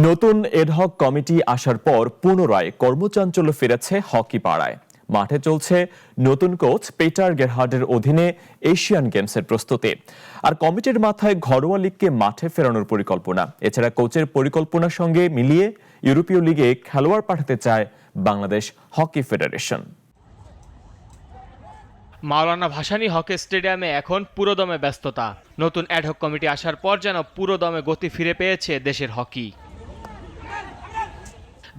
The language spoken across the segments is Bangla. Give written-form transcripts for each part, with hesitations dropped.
নতুন এডহক কমিটি আসার পর পুনরায় কর্মচাঞ্চল্য ফিরেছে হকি পাড়ায়। মাঠে চলছে নতুন কোচ পিটার গেরহার্ডের অধীনে এশিয়ান গেমসের প্রস্তুতি। আর কমিটির মাথায় ঘরোয়া লিগকে মাঠে ফেরানোর পরিকল্পনা। এছাড়া কোচের পরিকল্পনার সঙ্গে মিলিয়ে ইউরোপীয় লিগে খেলোয়াড় পাঠাতে চায় বাংলাদেশ হকি ফেডারেশন। মাওলানা ভাসানী হকি স্টেডিয়ামে এখন পুরোদমে ব্যস্ততা। নতুন অ্যাডহক কমিটি আসার পর যেন পুরোদমে গতি ফিরে পেয়েছে দেশের হকি।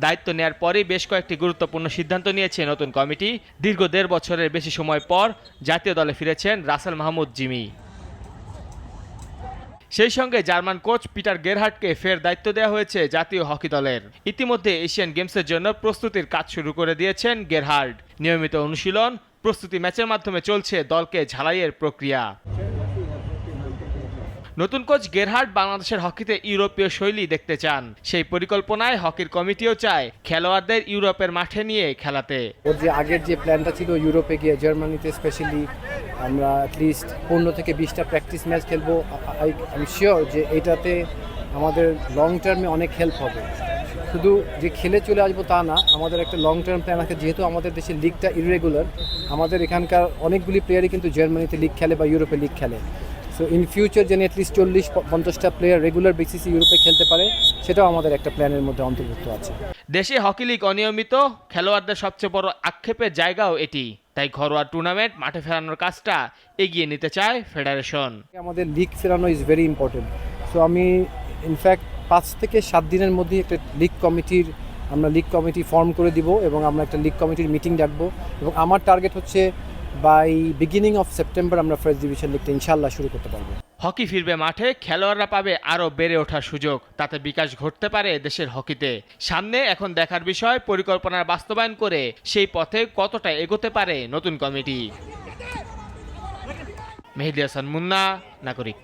দায়িত্ব নেয়ার পরই বেশ কয়েকটি গুরুত্বপূর্ণ সিদ্ধান্ত নিয়েছে নতুন কমিটি। দীর্ঘ ১.৫ বছরের বেশি সময় পর জাতীয় দলে ফিরেছেন রাসেল মাহমুদ জিমি। সেই সঙ্গে জার্মান কোচ পিটার গেরহার্ডকে ফের দায়িত্ব দেওয়া হয়েছে জাতীয় হকি দলের। ইতিমধ্যে এশিয়ান গেমসের জন্য প্রস্তুতির কাজ শুরু করে দিয়েছেন গেরহার্ড। নিয়মিত অনুশীলন, প্রস্তুতি ম্যাচের মাধ্যমে চলছে দলকে ঝালাইয়ের প্রক্রিয়া। নতুন কোচ গেরহার্ড বাংলাদেশের হকিতে ইউরোপীয় শৈলী দেখতে চান। সেই পরিকল্পনায় হকির কমিটিও চায় খেলোয়াড়দের ইউরোপের মাঠে নিয়ে খেলাতে। ওর যে আগের যে প্ল্যানটা ছিল ইউরোপে গিয়ে জার্মানিতে স্পেশালি আমরা অ্যাটলিস্ট 15 থেকে 20টা প্র্যাকটিস ম্যাচ খেলবো। আই এম শিওর যে এইটাতে আমাদের লং টার্মে অনেক হেল্প হবে। শুধু যে খেলে চলে আসবো তা না, আমাদের একটা লং টার্ম প্ল্যান আছে। যেহেতু আমাদের দেশের লিগটা ইররেগুলার, আমাদের এখানকার অনেকগুলি প্লেয়ারই কিন্তু জার্মানিতে লিগ খেলে বা ইউরোপে লিগ খেলে। সো ইন ফিউচার যেন অ্যাটলিস্ট 40-50টা প্লেয়ার রেগুলার বেসিসে ইউরোপে খেলতে পারে, সেটাও আমাদের একটা প্ল্যানের মধ্যে অন্তর্ভুক্ত আছে। দেশে হকি লিগ অনিয়মিত, খেলোয়াড়দের সবচেয়ে বড় আক্ষেপের জায়গাও এটি। তাই ঘরোয়া টুর্নামেন্ট মাঠে ফেরানোর কাজটা এগিয়ে নিতে চায় ফেডারেশন। আমাদের লিগ ফেরানো ইজ ভেরি ইম্পর্টেন্ট। সো আমি ইনফ্যাক্ট 5 থেকে 7 দিনের মধ্যে একটা আমরা লিগ কমিটি ফর্ম করে দিব এবং আমরা একটা লিগ কমিটির মিটিং ডাকবো। এবং আমার টার্গেট হচ্ছে বাই বিগিনিং অফ সেপ্টেম্বর আমরা ফার্স্ট ডিভিশন লিগটা ইনশাল্লাহ শুরু করতে পারবো। হকি ফিরবে মাঠে, খেলোয়াড়রা পাবে আরও বেড়ে ওঠার সুযোগ। তাতে বিকাশ ঘটতে পারে দেশের হকিতে। সামনে এখন দেখার বিষয় পরিকল্পনার বাস্তবায়ন করে সেই পথে কতটা এগোতে পারে নতুন কমিটি। মেহেদী হাসান মুন্না, নাগরিক।